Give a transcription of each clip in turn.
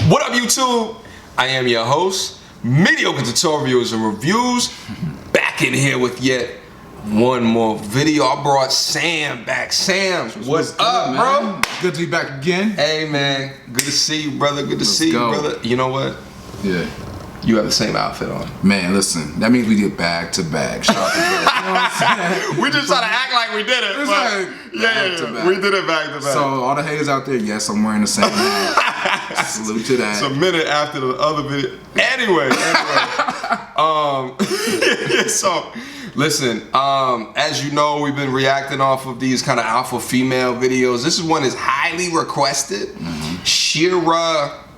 What up, YouTube? I am your host, Mediocre Tutorials and Reviews, back in here with yet one more video. I brought Sam back. Sam, what's up, bro? Good to be back again. Hey, man. Good to see you, brother. Good to see you, brother. You know what? Yeah. You have the same outfit on. Man, listen, that means we did back to back. You know what I'm saying? We just try to act like we did it. It's but like yeah, we did it back to back. So all the haters out there, yes, I'm wearing the same hat. Salute to that. It's a minute after the other video. Anyway. So, listen, as you know, we've been reacting off of these kind of alpha female videos. This is one is highly requested. SheRaseven,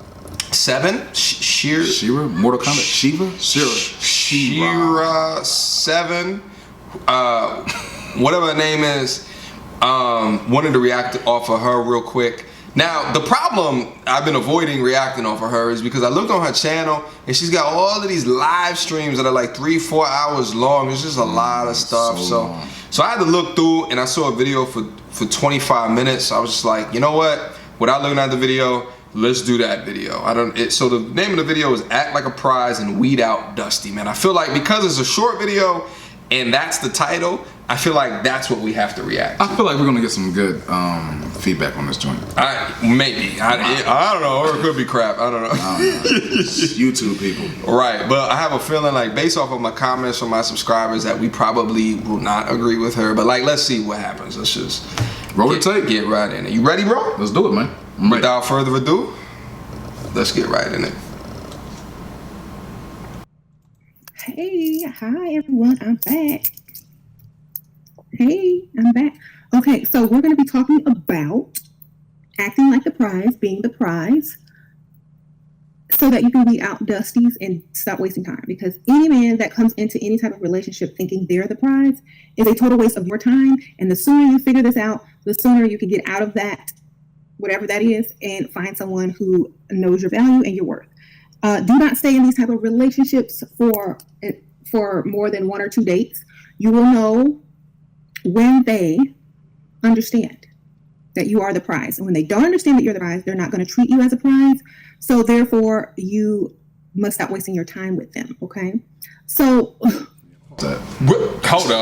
Mortal Kombat, SheRaseven, whatever her name is, wanted to react off of her real quick. Now, the problem I've been avoiding reacting off of her is because I looked on her channel and she's got all of these live streams that are like 3-4 hours long. It's just a lot of stuff. So I had to look through and I saw a video for 25 minutes. I was just like, you know what? Without looking at the video, let's do that video. So the name of the video is Act Like a Prize and Weed Out Dusty, man. I feel like because it's a short video and that's the title, I feel like that's what we have to react to. I feel like we're gonna get some good feedback on this joint. Maybe. I don't know, or it could be crap. I don't know. YouTube people. Right, but I have a feeling like based off of my comments from my subscribers that we probably will not agree with her. But like, let's see what happens. Let's just roll the tape. Get right in it. You ready, bro? Let's do it, man. I'm ready. Without further ado, let's get right in it. Hey, hi everyone, I'm back. Hey, I'm back. Okay, so we're going to be talking about acting like the prize, being the prize, so that you can weed out dusties and stop wasting time. Because any man that comes into any type of relationship thinking they're the prize is a total waste of your time. And the sooner you figure this out, the sooner you can get out of that, whatever that is, and find someone who knows your value and your worth. Do not stay in these type of relationships for more than 1 or 2 dates. You will know when they understand that you are the prize. And when they don't understand that you're the prize, they're not going to treat you as a prize. So therefore, you must stop wasting your time with them, okay? So... Hold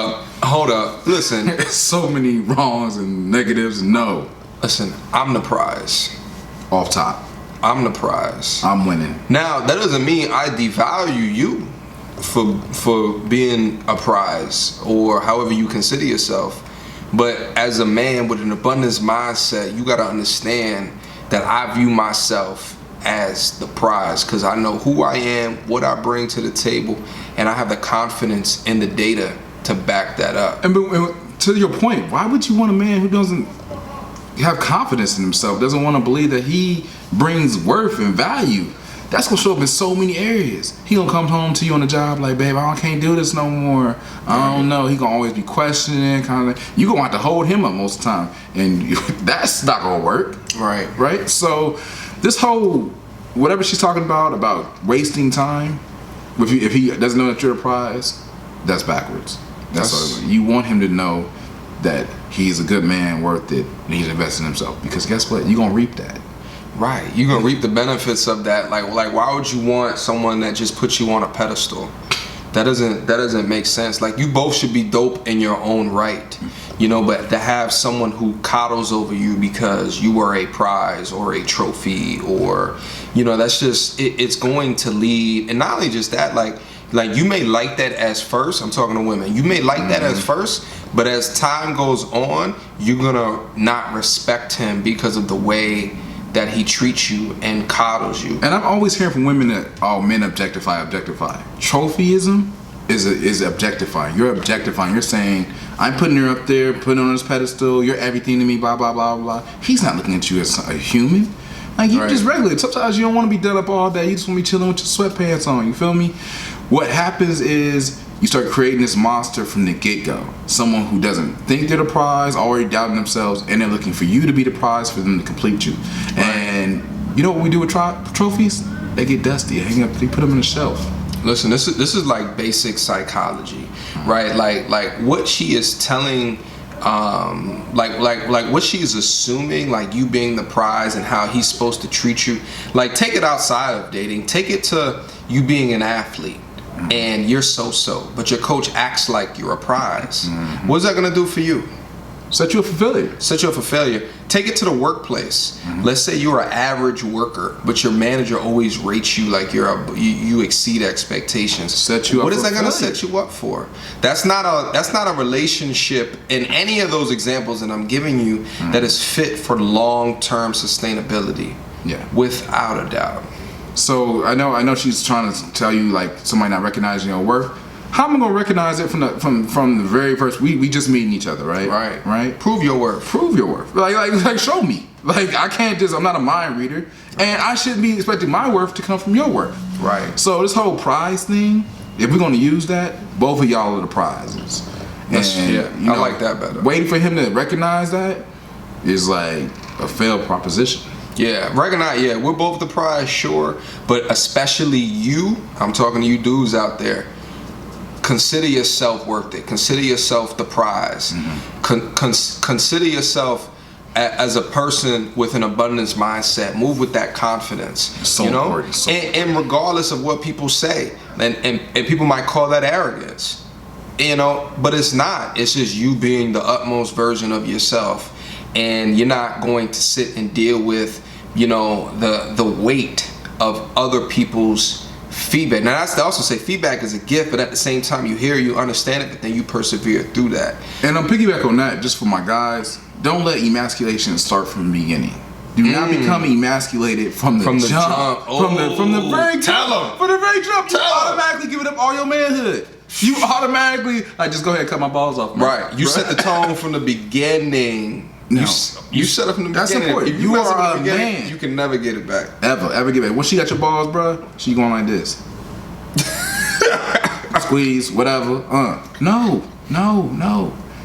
up. Listen. So many wrongs and negatives. No. Listen, I'm the prize. Off top. I'm the prize. I'm winning. Now, that doesn't mean I devalue you for being a prize or however you consider yourself. But as a man with an abundance mindset, you got to understand that I view myself as the prize because I know who I am, what I bring to the table, and I have the confidence in the data to back that up. And to your point, why would you want a man who doesn't have confidence in himself, doesn't want to believe that he brings worth and value? That's gonna show up in so many areas. He gonna come home to you on the job like, babe, I can't do this no more. I don't know. He gonna always be questioning, kind of. You gonna have to hold him up most of the time, and that's not gonna work. Right. So this whole whatever she's talking about wasting time, if he doesn't know that you're a prize, that's backwards. That's you want him to know that he's a good man, worth it, and he's investing in himself. Because guess what? You're gonna reap that. Right, you're gonna reap the benefits of that. Like why would you want someone that just puts you on a pedestal? That doesn't make sense. Like, you both should be dope in your own right, you know, but to have someone who coddles over you because you were a prize or a trophy, or, you know, that's just it's going to lead. And not only just that, like you may like that as first. I'm talking to women. You may like that as first, but as time goes on, you're gonna not respect him because of the way that he treats you and coddles you. And I'm always hearing from women that, oh, men objectify. Trophyism is objectifying. You're objectifying. You're saying, I'm putting her up there, putting her on this pedestal, you're everything to me, blah, blah, blah, blah. He's not looking at you as a human. Like, you're just regular. Sometimes you don't want to be done up all day. You just want to be chilling with your sweatpants on, you feel me? What happens is you start creating this monster from the get-go. Someone who doesn't think they're the prize, already doubting themselves, and they're looking for you to be the prize for them to complete you. And you know what we do with trophies? They get dusty. They put them on the shelf. Listen, this is like basic psychology, right? Like what she is telling like what she's assuming, like you being the prize and how he's supposed to treat you. Like, take it outside of dating. Take it to you being an athlete and you're so, but your coach acts like you're a prize. What's that gonna do for you? Set you up for failure. Set you up for failure. Take it to the workplace. Let's say you're an average worker, but your manager always rates you like you exceed expectations. Set you up. What is for that going to failure. set you up for? That's not a relationship in any of those examples that I'm giving you that is fit for long-term sustainability. Yeah. Without a doubt. So I know she's trying to tell you like somebody not recognizing your worth. How am I gonna recognize it from the very first? We just meeting each other, right? Right. Prove your worth. Prove your worth. Like show me. Like I can't just. I'm not a mind reader, and I shouldn't be expecting my worth to come from your worth. Right. So this whole prize thing, if we're gonna use that, both of y'all are the prizes. And, I like that better. Waiting for him to recognize that is like a failed proposition. Yeah, recognize. Yeah, we're both the prize, sure, but especially you. I'm talking to you dudes out there. Consider yourself worth it. Consider yourself the prize. Consider yourself as a person with an abundance mindset. Move with that confidence. So important. So and regardless of what people say, and people might call that arrogance, but it's not. It's just you being the utmost version of yourself, and you're not going to sit and deal with, the weight of other people's feedback. Now, that's to also say feedback is a gift, but at the same time, you hear, you understand it, but then you persevere through that. And I'm piggyback on that, just for my guys. Don't let emasculation start from the beginning. Do not become emasculated from the jump. From the very jump. From the very jump, you automatically giving up all your manhood. You automatically just go ahead and cut my balls off. Man. Right. You set the tone from the beginning. No. You set up from the beginning. That's important. If you mess up are from the a beginning, man. you can never get it back. Ever get it back. Once she got your balls, bro, she going like this. Squeeze, whatever. No.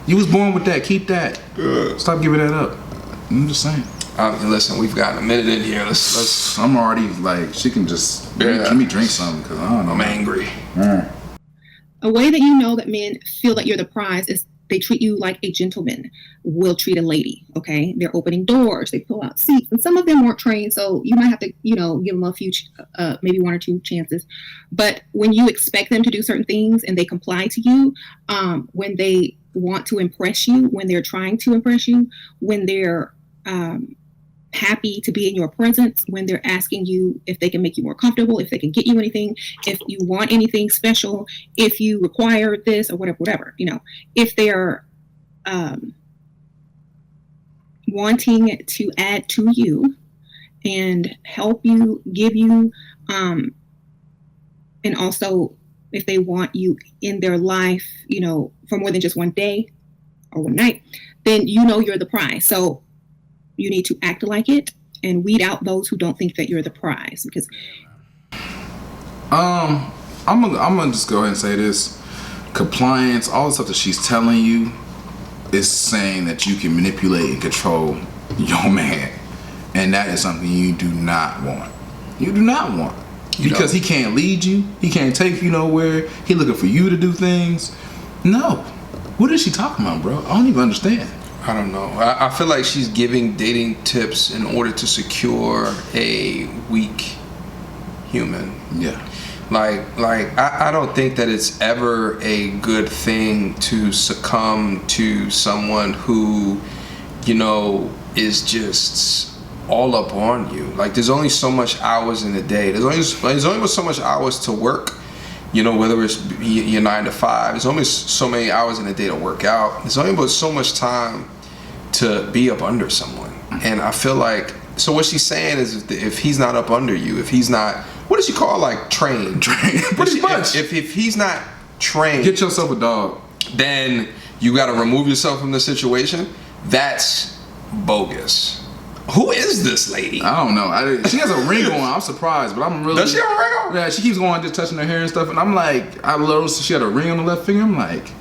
You was born with that. Keep that. Stop giving that up. I'm just saying. Listen, we've got a minute in here. Let's. I'm already like, she can just let me drink something because I don't know. I'm angry. A way that you know that men feel that you're the prize is they treat you like a gentleman will treat a lady. Okay, they're opening doors, they pull out seats, and some of them weren't trained, so you might have to, give them a few, maybe one or two chances. But when you expect them to do certain things and they comply to you, when they want to impress you, when they're trying to impress you, when they're happy to be in your presence, when they're asking you if they can make you more comfortable, if they can get you anything, if you want anything special, if you require this or whatever, if they're wanting to add to you and help you, give you, and also if they want you in their life, for more than just one day or one night, then you're the prize. So you need to act like it and weed out those who don't think that you're the prize. Because I'm gonna just go ahead and say this: compliance, all the stuff that she's telling you, is saying that you can manipulate and control your man, and that is something you do not want. You do not want, because he can't lead you, he can't take you nowhere. He looking for you to do things. No, what is she talking about, bro? I don't even understand. I don't know. I feel like she's giving dating tips in order to secure a weak human. Yeah. Like I don't think that it's ever a good thing to succumb to someone who, is just all up on you. Like, there's only so much hours in a day. There's only so much hours to work. Whether it's your 9 to 5, there's only so many hours in a day to work out. There's only but so much time to be up under someone. And I feel like, so what she's saying is, if he's not up under you, if he's not, what does she call, like, trained? Pretty much. If he's not trained, get yourself a dog. Then you got to remove yourself from the situation. That's bogus. Who is this lady? I don't know. She has a ring on. I'm surprised, but I'm really. Does she have a ring on? Yeah, she keeps going, just touching her hair and stuff, and I'm like, I love. She had a ring on the left finger. I'm like,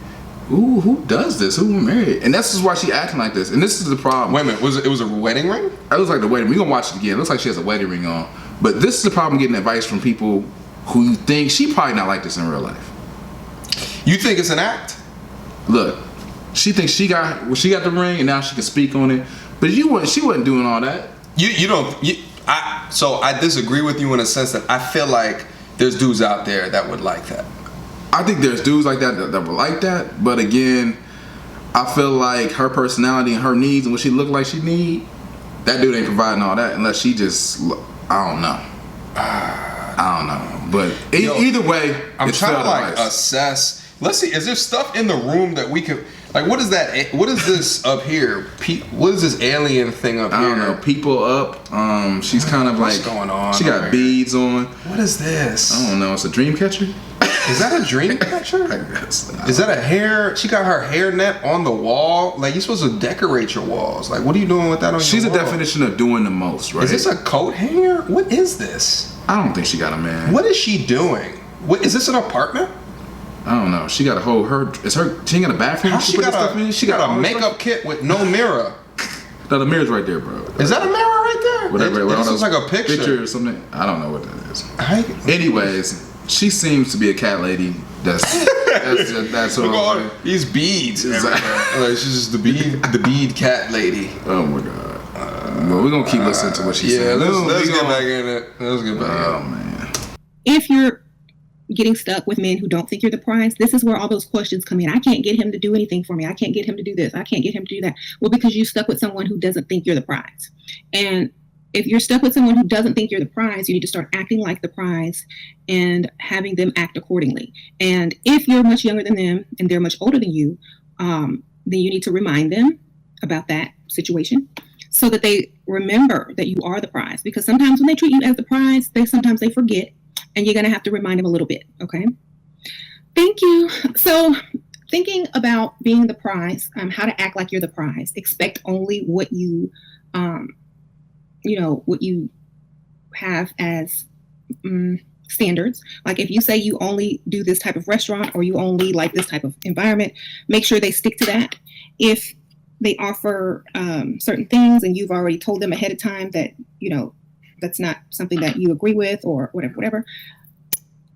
ooh, who does this? Who married? And this is why she acting like this. And this is the problem. Wait a minute, it was a wedding ring? It looks like the wedding. We gonna watch it again. It looks like she has a wedding ring on. But this is the problem: getting advice from people who think she probably not like this in real life. You think it's an act? Look, She thinks she got the ring and now she can speak on it. But she wasn't doing all that. So I disagree with you in a sense that I feel like there's dudes out there that would like that. I think there's dudes like that would like that. But again, I feel like her personality and her needs and what she look like she need, that dude ain't providing all that unless she just, I don't know. But either way, I'm trying to like assess. Let's see, is there stuff in the room that we could, like, what is that? What is this up here? What is this alien thing up here? I don't know. People up. She's kind of What's like, going on? She got beads on. What is this? I don't know. It's a dream catcher. Is that a dream catcher? I guess. Is that a hair? She got her hair net on the wall. Like, you're supposed to decorate your walls. Like, what are you doing with that on She's your a wall? definition of doing the most, right? Is this a coat hanger? What is this? I don't think she got a man. What is she doing? What is this, an apartment? I don't know. She got a whole she ain't got a bathroom. How she got a makeup stuff? kit with no mirror. No, the mirror's right there, bro. Is that a mirror right there? Whatever. This looks like a picture or something. I don't know what that is. Anyways, she seems to be a cat lady. That's Look what all I'm these beads. Exactly. Like, she's just the bead cat lady. Oh my god. Well, we're gonna keep listening to what she's saying. Let's get back in it. Let's get back in it. Oh man. If you're getting stuck with men who don't think you're the prize, this is where all those questions come in. I can't get him to do anything for me. I can't get him to do this. I can't get him to do that. Well, because you're stuck with someone who doesn't think you're the prize. And if you're stuck with someone who doesn't think you're the prize, you need to start acting like the prize and having them act accordingly. And if you're much younger than them and they're much older than you, then you need to remind them about that situation so that they remember that you are the prize. Because sometimes when they treat you as the prize, sometimes they forget. And you're going to have to remind them a little bit, okay? Thank you. So thinking about being the prize, how to act like you're the prize. Expect only what you, what you have as standards. Like if you say you only do this type of restaurant or you only like this type of environment, make sure they stick to that. If they offer certain things and you've already told them ahead of time that, that's not something that you agree with or whatever,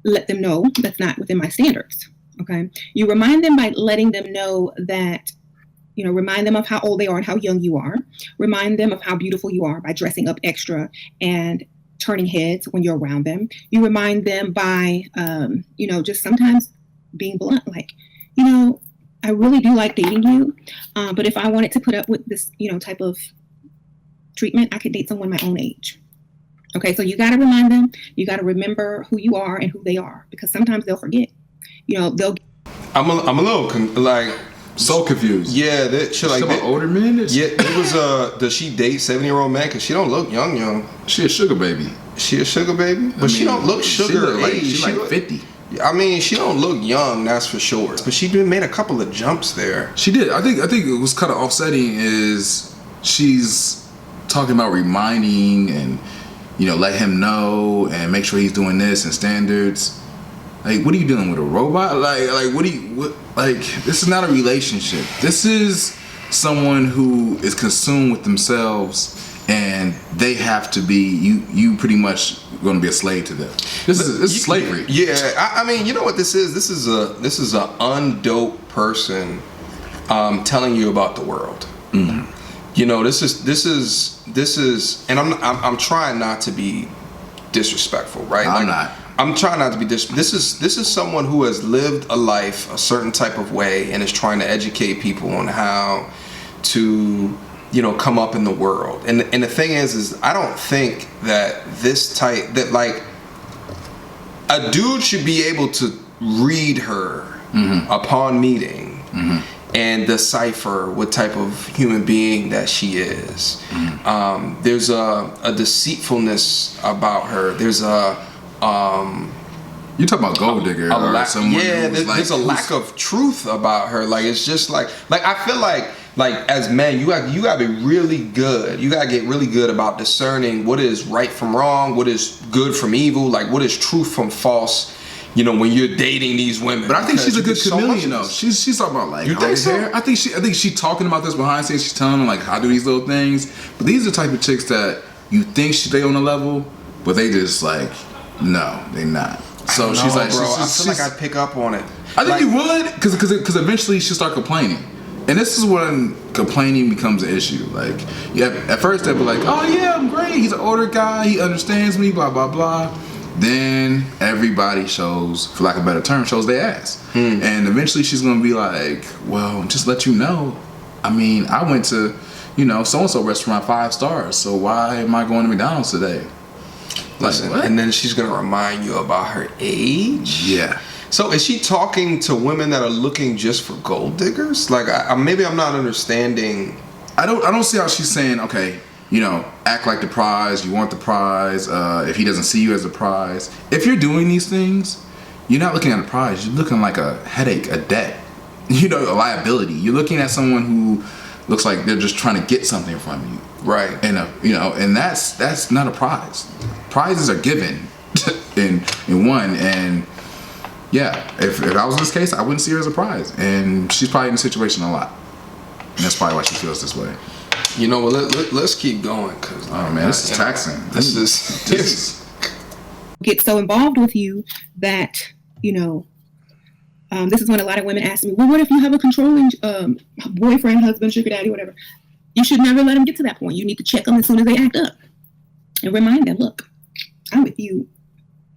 let them know that's not within my standards, okay? You remind them by letting them know that, remind them of how old they are and how young you are. Remind them of how beautiful you are by dressing up extra and turning heads when you're around them. You remind them by, just sometimes being blunt, like, I really do like dating you, but if I wanted to put up with this, type of treatment, I could date someone my own age. Okay, so you got to remind them. You got to remember who you are and who they are, because sometimes they'll forget. I'm a little so confused. Yeah, that shit like that. Older men. Yeah, it was. Does she date 70-year-old men? Cause she don't look young. She a sugar baby. She a sugar baby, but she don't look sugar age. She like 50. I mean, she don't look young, that's for sure. But she made a couple of jumps there. She did. I think it was kind of offsetting. Is she's talking about reminding and let him know and make sure he's doing this and standards. Like, what are you dealing with, a robot? This is not a relationship. This is someone who is consumed with themselves and they have to be, you pretty much going to be a slave to them. This is slavery. Yeah, I mean, you know what this is? This is a undope person telling you about the world. Mm-hmm. This is, and I'm trying not to be disrespectful, right? I'm not. I'm trying not to be this is someone who has lived a life a certain type of way and is trying to educate people on how to, come up in the world. And the thing is I don't think that a dude should be able to read her upon meeting. Mm-hmm. And decipher what type of human being that she is. Mm-hmm. There's a deceitfulness about her. There's a you talking about gold digger? There's a lack of truth about her. Like, it's just like I feel like as men, you got to be really good. You got to get really good about discerning what is right from wrong, what is good from evil, like what is truth from false. When you're dating these women. But I think she's a good chameleon, though. She's talking about like, you think so? Hair. I think she's talking about this behind scenes. She's telling them like how to do these little things. But these are the type of chicks that you think they on a level, but they just like, no, they not. So she's like, bro, I feel like I'd pick up on it. I think you would, because eventually she'll start complaining. And this is when complaining becomes an issue. Like, yeah, at first they'll be like, "Oh yeah, I'm great. He's an older guy. He understands me." Blah blah blah. Then everybody shows, for lack of a better term, shows their ass. And eventually she's gonna be like, "Well, just let you know. I mean, I went to, so and so restaurant 5 stars. So why am I going to McDonald's today?" Listen, and then she's gonna remind you about her age. Yeah. So is she talking to women that are looking just for gold diggers? Like, maybe I'm not understanding. I don't see how she's saying, okay, act like the prize. You want the prize. If he doesn't see you as a prize, if you're doing these things, you're not looking at a prize. You're looking like a headache, a debt, a liability. You're looking at someone who looks like they're just trying to get something from you, right? And and that's not a prize. Prizes are given in one. And yeah, if I was in this case, I wouldn't see her as a prize. And she's probably in the situation a lot, and that's probably why she feels this way. Let's keep going, because this is taxing. This is get so involved with you that this is when a lot of women ask me, well, what if you have a controlling boyfriend, husband, sugar daddy, whatever? You should never let them get to that point. You need to check them as soon as they act up and remind them, look, I'm with you,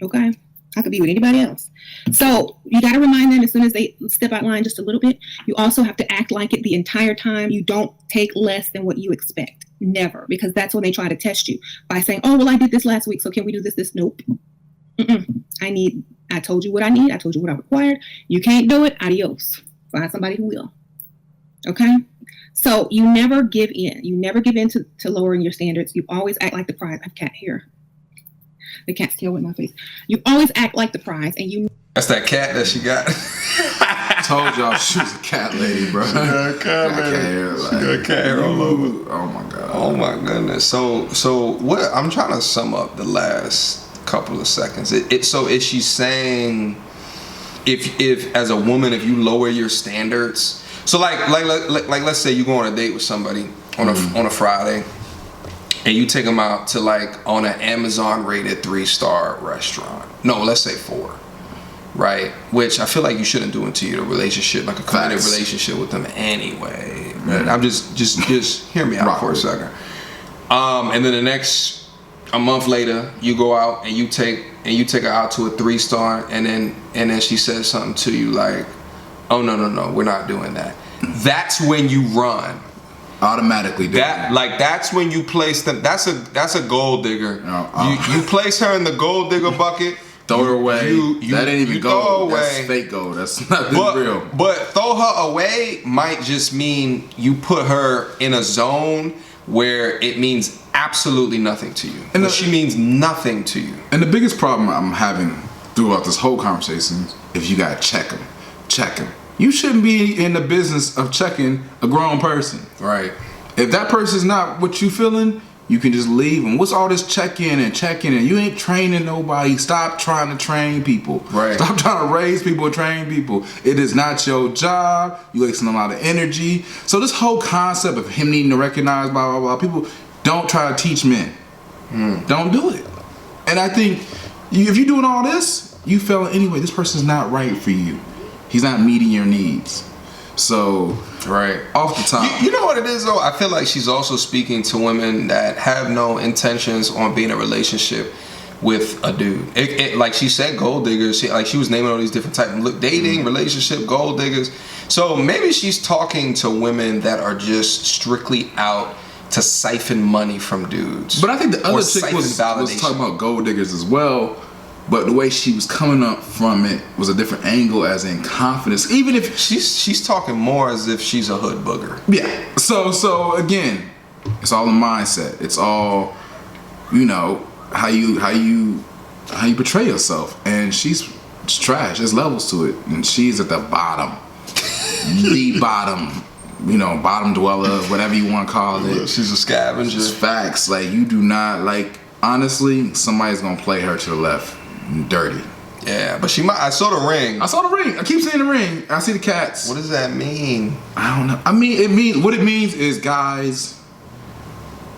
okay? I could be with anybody else. So you got to remind them as soon as they step out line just a little bit. You also have to act like it the entire time. You don't take less than what you expect. Never. Because that's when they try to test you by saying, oh, well, I did this last week, so can we do this? Nope. I told you what I need. I told you what I required. You can't do it. Adios. Find somebody who will. Okay? So you never give in. You never give in to lowering your standards. You always act like the prize. I have a cat here. The cat's tail with my face. You always act like the prize, and that's that cat that she got. Told y'all she was a cat lady, bro. She got a cat lady. She got a cat hair all over. Oh my god. Oh my goodness. So what? I'm trying to sum up the last couple of seconds. So is she saying, if as a woman, if you lower your standards, so like let's say you go on a date with somebody on a Friday, and you take them out to on an Amazon rated 3-star restaurant. No, let's say 4, right? Which I feel like you shouldn't do into your relationship, like a committed relationship with them anyway. Right? I'm just hear me out for a second. And then a month later, you go out and you take her out to a 3-star, and then she says something to you like, oh no, we're not doing that. That's when you run. Automatically do that. That's when you place them. That's a gold digger. You place her in the gold digger bucket. Throw her away. That ain't even gold. That's fake gold. That's not real. But throw her away might just mean you put her in a zone where it means absolutely nothing to you. And she means nothing to you. And the biggest problem I'm having throughout this whole conversation is you gotta check them. Check them. You shouldn't be in the business of checking a grown person. Right. If that person's not what you feeling, you can just leave them. What's all this check-in and you ain't training nobody. Stop trying to train people. Right. Stop trying to raise people and train people. It is not your job. You're wasting a lot of energy. So this whole concept of him needing to recognize blah, blah, blah, people don't try to teach men. Don't do it. And I think if you're doing all this, you feel anyway, this person's not right for you. He's not meeting your needs. So, right off the top, you know what it is though. I feel like she's also speaking to women that have no intentions on being in a relationship with a dude. Like she said, gold diggers. She was naming all these different types. Look, dating, relationship, gold diggers. So maybe she's talking to women that are just strictly out to siphon money from dudes. But I think the other chick was talking about gold diggers as well. But the way she was coming up from it was a different angle, as in confidence. Even if she's talking more as if she's a hood booger. Yeah. So again, it's all the mindset. It's all, how you portray yourself. And she's trash. There's levels to it, and she's at the bottom, the bottom. Bottom dweller, whatever you want to call it. She's a scavenger. It's facts. You do not honestly, somebody's gonna play her to the left. Dirty. Yeah, but she might. I saw the ring. I keep seeing the ring. I see the cats. What does that mean? I don't know. I mean, what it means is, guys.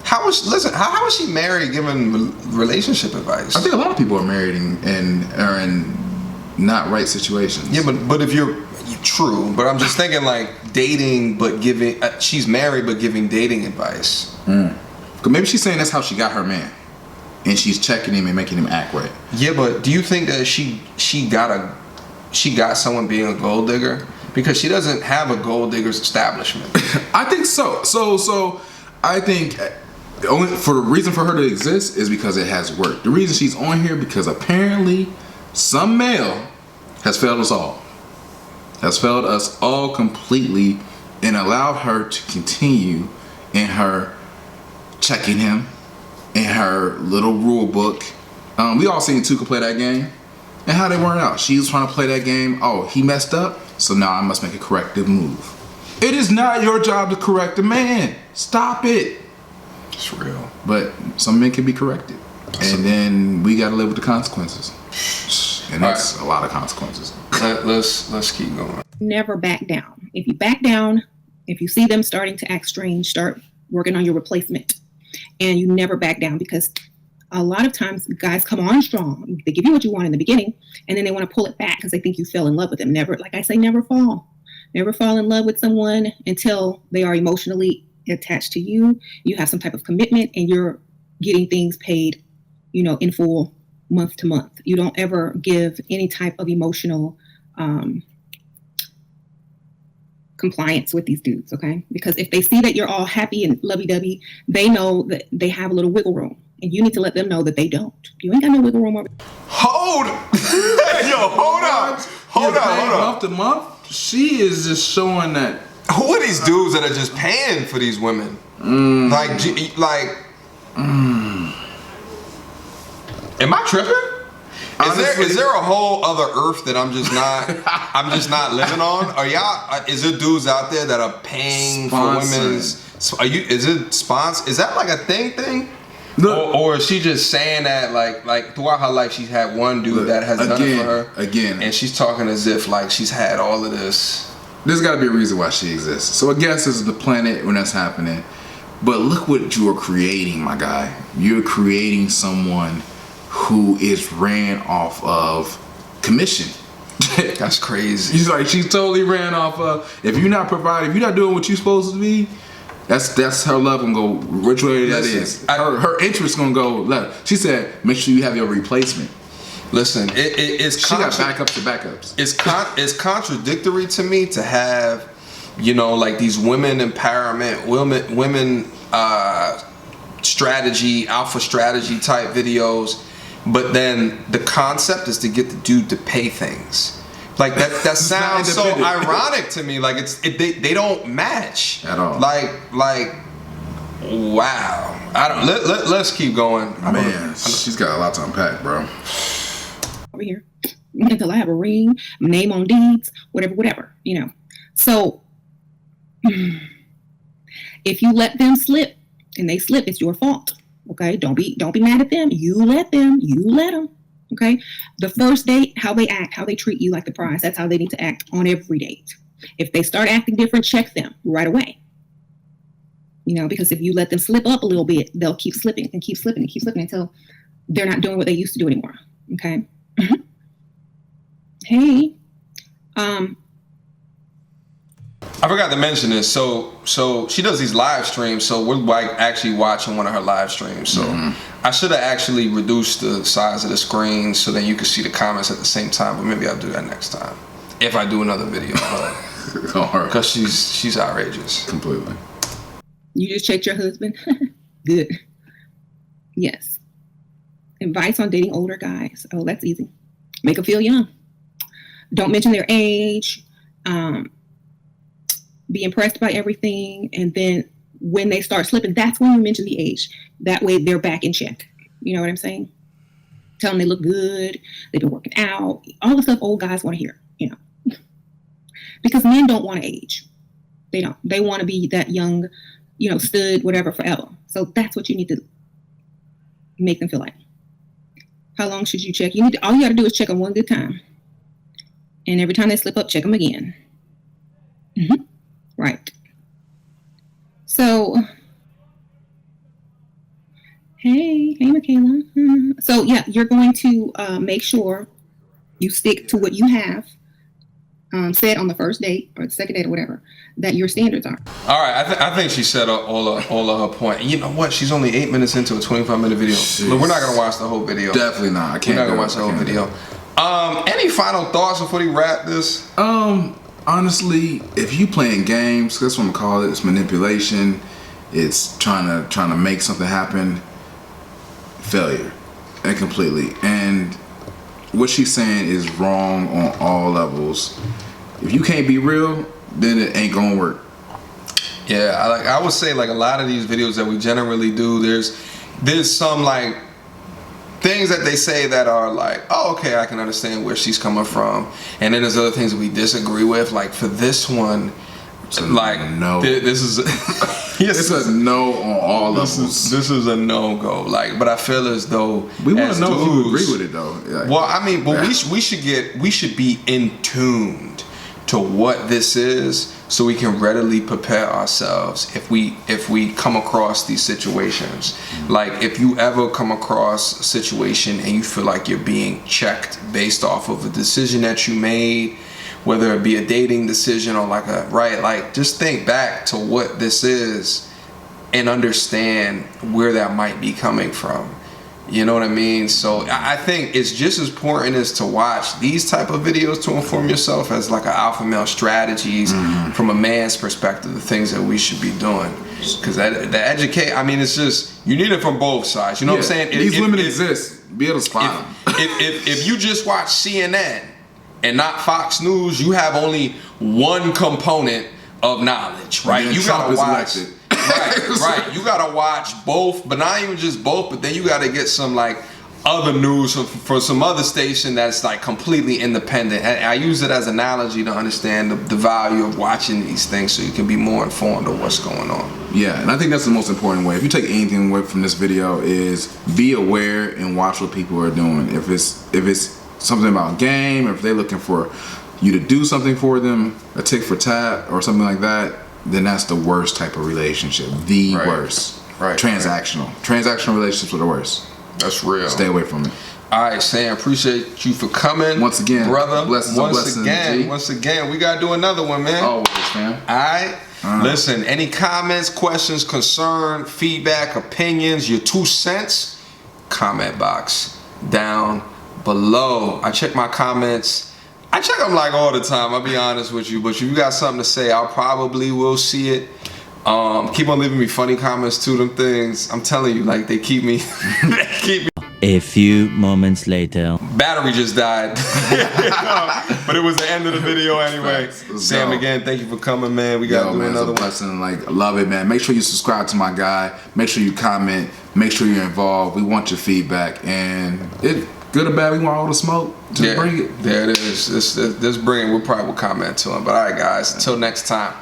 How is she married giving relationship advice? I think a lot of people are married and are in not right situations. Yeah, but if you're True, but I'm just thinking like dating, but giving. She's married, but giving dating advice. Cause maybe she's saying that's how she got her man, and she's checking him and making him act right. Yeah, but do you think that she got someone being a gold digger? Because she doesn't have a gold digger's establishment. I think so. So I think the only for the reason for her to exist is because it has worked. The reason she's on here because apparently some male has failed us all. Has failed us all completely and allowed her to continue in her checking him in her little rule book. We all seen Tuka play that game and how they weren't out. She was trying to play that game. Oh, he messed up, so now I must make a corrective move. It is not your job to correct a man. Stop it. It's real. But some men can be corrected, and then we got to live with the consequences. And that's a lot of consequences. Let's keep going. Never back down. If you back down, if you see them starting to act strange, start working on your replacement. And you never back down, because a lot of times guys come on strong. They give you what you want in the beginning, and then they want to pull it back because they think you fell in love with them. Never, like I say, never fall. Never fall in love with someone until they are emotionally attached to you. You have some type of commitment, and you're getting things paid, in full, month to month. You don't ever give any type of emotional compliance with these dudes, okay? Because if they see that you're all happy and lovey-dovey, they know that they have a little wiggle room, and you need to let them know that they don't. You ain't got no wiggle room over. Hold on. Month to month, she is just showing that. Who are these dudes that are just paying for these women? Am I tripping? Is there a whole other earth that I'm just not living on? Are y'all? Is there dudes out there that are paying for women's? Is it sponsor? Is that like a thing? Or is she just saying that like throughout her life she's had one dude that has done it for her again, and she's talking as if like she's had all of this. There's got to be a reason why she exists. So I guess this is the planet when that's happening. But look what you are creating, my guy. You're creating someone who is ran off of commission. That's crazy. She's totally ran off of, if you're not providing, if you're not doing what you're supposed to be, that's her love gonna go which way that is. Her interest gonna go left. She said, make sure you have your replacement. Listen, it's she got backups to backups. It's contradictory to me to have, like these women empowerment, women strategy, alpha strategy type videos, but then the concept is to get the dude to pay things. Like that sounds so ironic to me. Like they don't match at all. Like wow. I don't. Let's keep going. Man, she's got a lot to unpack, bro. Over here until I have a ring, name on deeds, whatever. So if you let them slip and they slip, it's your fault. Okay, don't be mad at them. You let them. Okay, the first date, how they act, how they treat you like the prize, that's how they need to act on every date. If they start acting different, check them right away. Because if you let them slip up a little bit, they'll keep slipping and keep slipping and keep slipping until they're not doing what they used to do anymore. Okay. Hey, I forgot to mention this. So she does these live streams. So we're like actually watching one of her live streams. So I should have actually reduced the size of the screen so that you could see the comments at the same time. But maybe I'll do that next time if I do another video. Because she's outrageous. Completely. You just checked your husband? Good. Yes. Advice on dating older guys. Oh, that's easy. Make them feel young. Don't mention their age. Be impressed by everything. And then when they start slipping, that's when you mention the age. That way they're back in check. You know what I'm saying? Tell them they look good. They've been working out. All the stuff old guys want to hear, Because men don't want to age. They don't. They want to be that young, stud, whatever, forever. So that's what you need to make them feel like. How long should you check? All you got to do is check them one good time. And every time they slip up, check them again. Right. So, hey, Michaela. So yeah, you're going to make sure you stick to what you have. said on the first date or the second date or whatever that your standards are. All right, I think she said all of her point. And you know what? She's only 8 minutes into a 25-minute video. Look, we're not gonna watch the whole video. Definitely not. I can't. We're not gonna watch the whole video. Any final thoughts before we wrap this? Honestly, if you playing games, that's what I'm gonna call it. It's manipulation. It's trying to make something happen. Failure, and completely. And what she's saying is wrong on all levels. If you can't be real, then it ain't gonna work. Yeah, I would say like a lot of these videos that we generally do, there's some like things that they say that are like, oh, okay, I can understand where she's coming from, and then there's other things that we disagree with. Like for this one, like no, this is it's a no on all levels. This is a no go. Like, but I feel as though we want to know if you agree with it though. Like, well, I mean, but we should be in tuned to what this is, so we can readily prepare ourselves if we come across these situations. Like if you ever come across a situation and you feel like you're being checked based off of a decision that you made, whether it be a dating decision or like just think back to what this is and understand where that might be coming from. You know what I mean? So I think it's just as important as to watch these type of videos to inform yourself as like an alpha male strategies from a man's perspective, the things that we should be doing. Because the educate, I mean, it's just, you need it from both sides. You know what I'm saying? These women exist. Be able to spot them. If you just watch CNN and not Fox News, you have only one component of knowledge, right? You gotta watch. Right. You gotta watch both, but not even just both, but then you gotta get some like other news from some other station that's like completely independent. And I use it as an analogy to understand the value of watching these things, so you can be more informed of what's going on. Yeah, and I think that's the most important way. If you take anything away from this video, is be aware and watch what people are doing. If it's something about game, or if they're looking for you to do something for them, a tick for tat or something like that, then that's the worst type of relationship. The worst. Right. Transactional. Transactional relationships are the worst. That's real. Stay away from it. All right, Sam, appreciate you for coming. Once again, brother. Blessings, Once again, we gotta do another one, man. Always, fam. All right. Listen, any comments, questions, concern, feedback, opinions, your 2 cents, comment box down below. I check my comments. I check them like all the time, I'll be honest with you. But if you got something to say, I'll probably will see it. Keep on leaving me funny comments too. Them things, I'm telling you, like they keep me. A few moments later. Battery just died. But it was the end of the video anyway. Sam, again, thank you for coming, man. We got to do another one. Blessing. Like, I love it, man. Make sure you subscribe to my guy. Make sure you comment. Make sure you're involved. We want your feedback. And it good or bad, we want all the smoke. Just bring it. There it is. This bring it. We'll probably comment to him. But all right, guys. Until next time.